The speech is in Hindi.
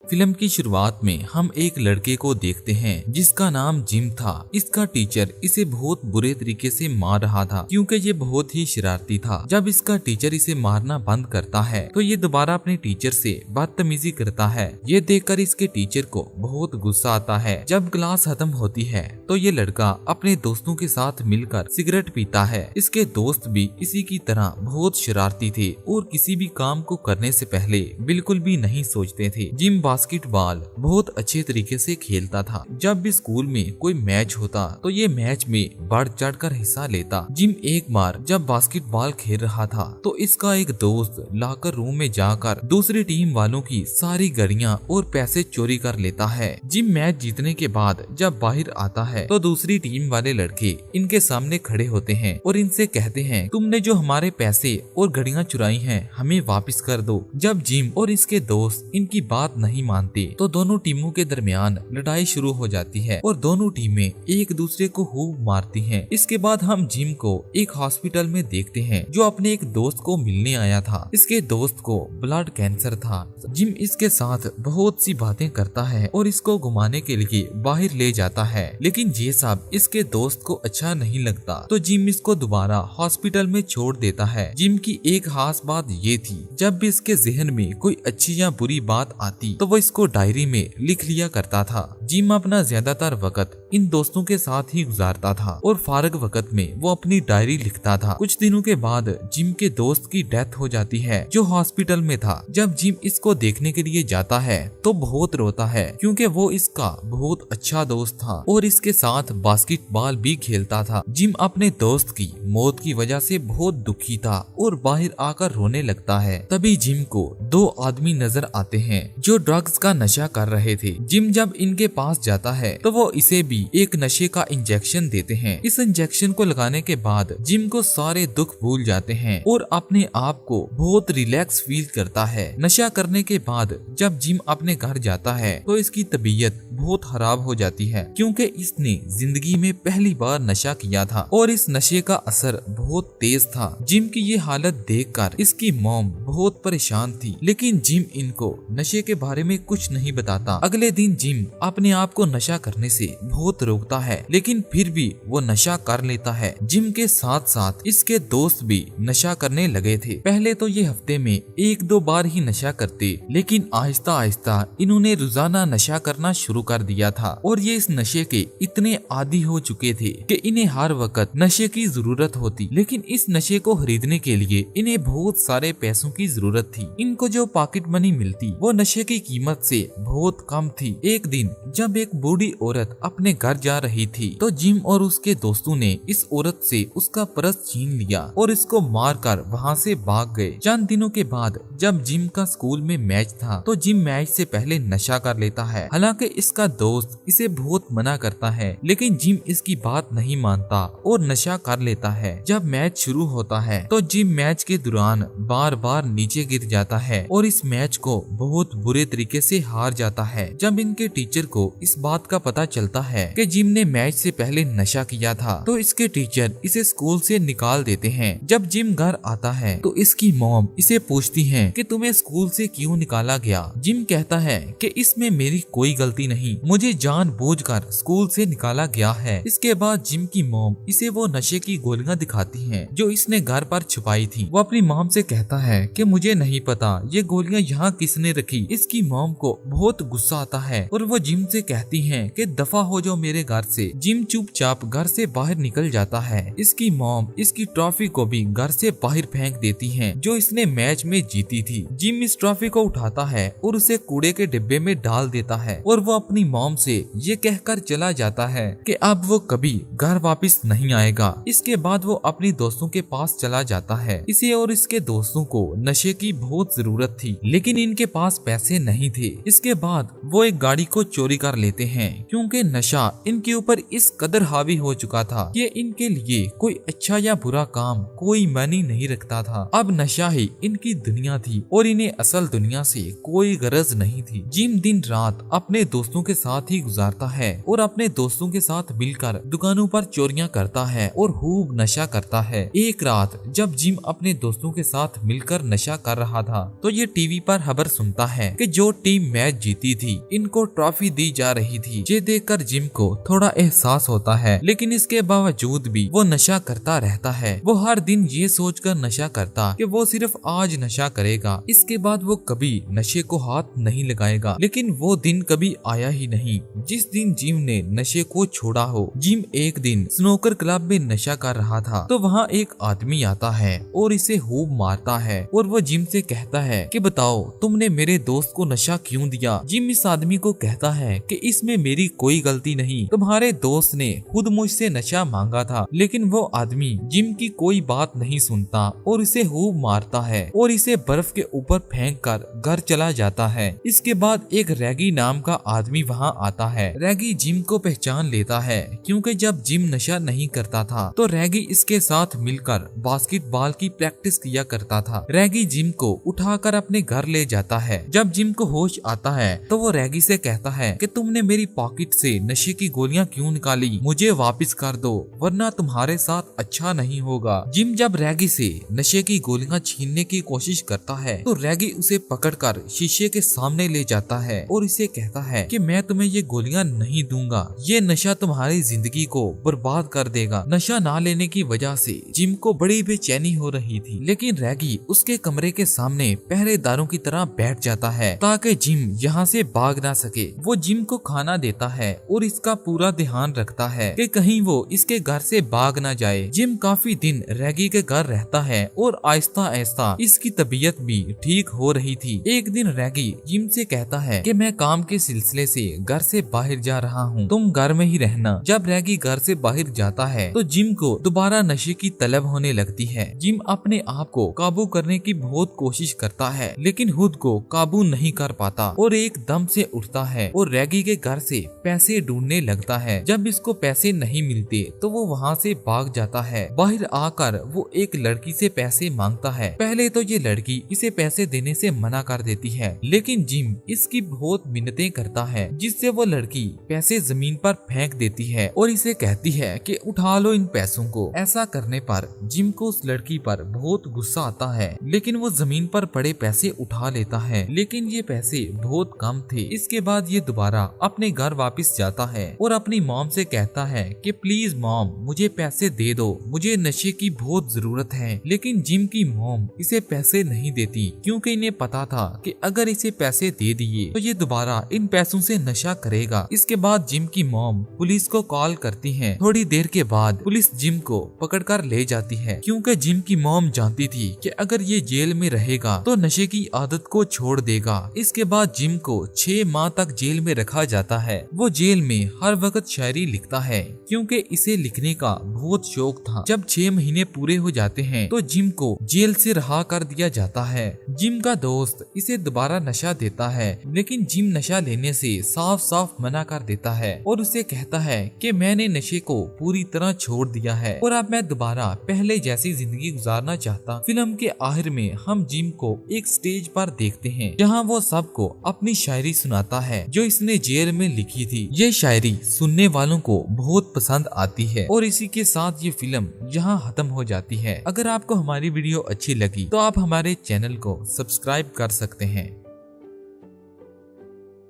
फिल्म की शुरुआत में हम एक लड़के को देखते हैं जिसका नाम जिम था। इसका टीचर इसे बहुत बुरे तरीके से मार रहा था क्योंकि ये बहुत ही शरारती था। जब इसका टीचर इसे मारना बंद करता है तो ये दोबारा अपने टीचर से बदतमीजी करता है। ये देखकर इसके टीचर को बहुत गुस्सा आता है। जब क्लास खत्म होती है तो ये लड़का अपने दोस्तों के साथ मिलकर सिगरेट पीता है। इसके दोस्त भी इसी की तरह बहुत शरारती थे और किसी भी काम को करने से पहले बिल्कुल भी नहीं सोचते थे। जिम बास्केटबॉल बहुत अच्छे तरीके से खेलता था। जब भी स्कूल में कोई मैच होता तो ये मैच में बढ़ चढ़कर हिस्सा लेता। जिम एक बार जब बास्केटबॉल खेल रहा था तो इसका एक दोस्त लॉकर रूम में जाकर दूसरी टीम वालों की सारी घड़ियां और पैसे चोरी कर लेता है। जिम मैच जीतने के बाद जब बाहर आता है तो दूसरी टीम वाले लड़के इनके सामने खड़े होते हैं और इनसे कहते हैं, तुमने जो हमारे पैसे और घड़ियां चुराई हैं हमें वापस कर दो। जब जिम और इसके दोस्त इनकी बात नहीं मानते तो दोनों टीमों के दरमियान लड़ाई शुरू हो जाती है और दोनों टीमें एक दूसरे को खूब मारती हैं। इसके बाद हम जिम को एक हॉस्पिटल में देखते हैं जो अपने एक दोस्त को मिलने आया था। इसके दोस्त को ब्लड कैंसर था। जिम इसके साथ बहुत सी बातें करता है और इसको घुमाने के लिए बाहर ले जाता है, लेकिन ये सब इसके दोस्त को अच्छा नहीं लगता तो जिम इसको दोबारा हॉस्पिटल में छोड़ देता है। जिम की एक खास बात ये थी, जब भी इसके जहन में कोई अच्छी या बुरी बात आती तो वो इसको डायरी में लिख लिया करता था। जिम अपना ज्यादातर वक्त इन दोस्तों के साथ ही गुजारता था और फारग वक्त में वो अपनी डायरी लिखता था। कुछ दिनों के बाद जिम के दोस्त की डेथ हो जाती है जो हॉस्पिटल में था। जब जिम इसको देखने के लिए जाता है तो बहुत रोता है क्योंकि वो इसका बहुत अच्छा दोस्त था और इसके साथ बास्केटबॉल भी खेलता था। जिम अपने दोस्त की मौत की वजह से बहुत दुखी था और बाहर आकर रोने लगता है। तभी जिम को दो आदमी नजर आते हैं जो ड्रग्स का नशा कर रहे थे। जिम जब इनके पास जाता है तो वो इसे भी एक नशे का इंजेक्शन देते हैं। इस इंजेक्शन को लगाने के बाद जिम को सारे दुख भूल जाते हैं और अपने आप को बहुत रिलैक्स फील करता है। नशा करने के बाद जब जिम अपने घर जाता है तो इसकी तबीयत बहुत खराब हो जाती है क्योंकि इसने जिंदगी में पहली बार नशा किया था और इस नशे का असर बहुत तेज था। जिम की ये हालत देखकर इसकी मॉम बहुत परेशान थी, लेकिन जिम इनको नशे के बारे में कुछ नहीं बताता। अगले दिन जिम अपने आप को नशा करने से बहुत रोकता है, लेकिन फिर भी वो नशा कर लेता है। जिम के साथ साथ इसके दोस्त भी नशा करने लगे थे। पहले तो ये हफ्ते में एक दो बार ही नशा करते, लेकिन आहिस्ता आहिस्ता इन्होंने रोजाना नशा करना शुरू कर दिया था और ये इस नशे के इतने आदी हो चुके थे कि इन्हें हर वक्त नशे की जरूरत होती। लेकिन इस नशे को खरीदने के लिए इन्हें बहुत सारे पैसों की जरूरत थी। इनको जो पॉकेट मनी मिलती वो नशे की कीमत से बहुत कम थी। एक दिन जब एक बूढ़ी औरत अपने घर जा रही थी तो जिम और उसके दोस्तों ने इस औरत से उसका पर्स छीन लिया और इसको मारकर वहां से भाग गए। चंद दिनों के बाद जब जिम का स्कूल में मैच था तो जिम मैच से पहले नशा कर लेता है। हालांकि इसका दोस्त इसे बहुत मना करता है, लेकिन जिम इसकी बात नहीं मानता और नशा कर लेता है। जब मैच शुरू होता है तो जिम मैच के दौरान बार बार नीचे गिर जाता है और इस मैच को बहुत बुरे तरीके से हार जाता है। जब इनके टीचर को इस बात का पता चलता है कि जिम ने मैच से पहले नशा किया था तो इसके टीचर इसे स्कूल से निकाल देते हैं। जब जिम घर आता है तो इसकी मॉम इसे पूछती है कि तुम्हें स्कूल से क्यों निकाला गया। जिम कहता है कि इसमें मेरी कोई गलती नहीं, मुझे जानबूझकर स्कूल से निकाला गया है। इसके बाद जिम की मॉम इसे वो नशे की गोलियां दिखाती हैं जो इसने घर पर छुपाई थी। वो अपनी मॉम से कहता है कि मुझे नहीं पता ये गोलियां यहाँ किसने रखी। इसकी मॉम को बहुत गुस्सा आता है और वो जिम से कहती हैं कि दफा हो जाओ मेरे घर से। जिम चुपचाप घर से बाहर निकल जाता है। इसकी मॉम इसकी ट्रॉफी को भी घर से बाहर फेंक देती हैं जो इसने मैच में जीती थी। जिम इस ट्रॉफी को उठाता है और उसे कूड़े के डिब्बे में डाल देता है और वो अपनी मॉम से ये कहकर चला जाता है कि अब वो कभी घर वापस नहीं आएगा। इसके बाद वो अपनी दोस्तों के पास चला जाता है। इसे और इसके दोस्तों को नशे की बहुत जरूरत थी, लेकिन इनके पास पैसे नहीं थे। इसके बाद वो एक गाड़ी को चोरी कर लेते हैं, क्योंकि नशा इनके ऊपर इस कदर हावी हो चुका था कि इनके लिए कोई अच्छा या बुरा काम कोई मायने नहीं रखता था। अब नशा ही इनकी दुनिया थी और इन्हें असल दुनिया से कोई गरज नहीं थी। जिम दिन रात अपने दोस्तों के साथ ही गुजारता है और अपने दोस्तों के साथ मिलकर दुकानों पर चोरियां करता है और खूब नशा करता है। एक रात जब जिम अपने दोस्तों के साथ मिलकर नशा कर रहा था तो ये टीवी पर खबर सुनता है कि जो टीम मैच जीती थी इनको ट्रॉफी दी जा रही थी। ये देखकर जिम को थोड़ा एहसास होता है, लेकिन इसके बावजूद भी वो नशा करता रहता है। वो हर दिन ये सोचकर नशा करता कि वो सिर्फ आज नशा करेगा, इसके बाद वो कभी नशे को हाथ नहीं लगाएगा। लेकिन वो दिन कभी आया ही नहीं जिस दिन जिम ने नशे को छोड़ा हो। जिम एक दिन स्नूकर क्लब में नशा कर रहा था तो वहाँ एक आदमी आता है और इसे खूब मारता है और वो जिम से कहता है कि बताओ तुमने मेरे दोस्त को नशा क्यों दिया। जिम इस आदमी को कहता है कि इसमें मेरी कोई गलती नहीं, तुम्हारे दोस्त ने खुद मुझसे नशा मांगा था। लेकिन वो आदमी जिम की कोई बात नहीं सुनता और इसे खूब मारता है और इसे बर्फ के ऊपर फेंक कर घर चला जाता है। इसके बाद एक रैगी नाम का आदमी वहाँ आता है। रैगी जिम को पहचान लेता है क्योंकि जब जिम नशा नहीं करता था तो रैगी इसके साथ मिलकर बास्केटबॉल की प्रैक्टिस किया करता था। रैगी जिम को उठाकर अपने घर ले जाता है। जब जिम को होश आता है तो वो रैगी से कहता है कि तुमने मेरी पॉकेट से नशे की गोलियां क्यों निकाली, मुझे वापस कर दो वरना तुम्हारे साथ अच्छा नहीं होगा। जिम जब रैगी से नशे की गोलियां छीनने की कोशिश करता है तो रैगी उसे पकड़कर शीशे के सामने ले जाता है और इसे कहता है कि मैं तुम्हें ये गोलियां नहीं दूंगा, ये नशा तुम्हारी जिंदगी को बर्बाद कर देगा। नशा ना लेने की वजह से जिम को बड़ी बेचैनी हो रही थी, लेकिन रैगी उसके कमरे के सामने पहरेदारों की तरह बैठ जाता है ताकि जिम यहाँ से भाग ना सके। वो जिम को खाना देता है और इसका पूरा ध्यान रखता है कि कहीं वो इसके घर से भाग ना जाए। जिम काफी दिन रैगी के घर रहता है और आहिस्ता आहिस्ता इसकी तबीयत भी ठीक हो रही थी। एक दिन रैगी जिम से कहता है कि मैं काम के सिलसिले से घर से बाहर जा रहा हूँ, तुम घर में ही रहना। जब रैगी घर से बाहर जाता है तो जिम को दोबारा नशे की तलब होने लगती है। जिम अपने आप को काबू करने की बहुत कोशिश करता है लेकिन खुद को काबू नहीं कर पाता और एक दम से उठता है और रैगी के घर से पैसे ढूंढने लगता है। जब इसको पैसे नहीं मिलते तो वो वहाँ से भाग जाता है। बाहर आकर वो एक लड़की से पैसे मांगता है। पहले तो ये लड़की इसे पैसे देने से मना कर देती है, लेकिन जिम इसकी बहुत मिन्नतें करता है जिससे वो लड़की पैसे जमीन पर फेंक देती है और इसे कहती है कि उठा लो इन पैसों को। ऐसा करने पर जिम को उस लड़की पर बहुत गुस्सा आता है, लेकिन वो जमीन पर पड़े पैसे उठा लेता है, लेकिन ये पैसे बहुत कम थे। इसके बाद ये दोबारा अपने घर वापस जाता है और अपनी मॉम से कहता है कि प्लीज मॉम मुझे पैसे दे दो, मुझे नशे की बहुत जरूरत है। लेकिन जिम की मॉम इसे पैसे नहीं देती क्योंकि इन्हें पता था कि अगर इसे पैसे दे दिए तो ये दोबारा इन पैसों से नशा करेगा। इसके बाद जिम की मॉम पुलिस को कॉल करती है। थोड़ी देर के बाद पुलिस जिम को पकड़कर ले जाती है क्योंकि जिम की मॉम जानती थी कि अगर ये जेल में रहेगा तो नशे की आदत को छोड़ देगा। इसके बाद जिम को 6 माह तक जेल में रखा जाता है। वो जेल में हर वक्त शायरी लिखता है क्योंकि इसे लिखने का बहुत शौक था। जब 6 महीने पूरे हो जाते हैं तो जिम को जेल से रहा कर दिया जाता है। जिम का दोस्त इसे दोबारा नशा देता है, लेकिन जिम नशा लेने से साफ साफ मना कर देता है और उसे कहता है कि मैंने नशे को पूरी तरह छोड़ दिया है और अब मैं दोबारा पहले जैसी जिंदगी गुजारना चाहता। फिल्म के आखिर में हम जिम को एक स्टेज पर देखते हैं जहां वो सबको अपनी शायरी सुनाता है जो इसने जेल में लिखी थी। ये शायरी सुनने वालों को बहुत पसंद आती है और इसी के साथ ये फिल्म यहाँ खत्म हो जाती है। अगर आपको हमारी वीडियो अच्छी लगी तो आप हमारे चैनल को सब्सक्राइब कर सकते हैं।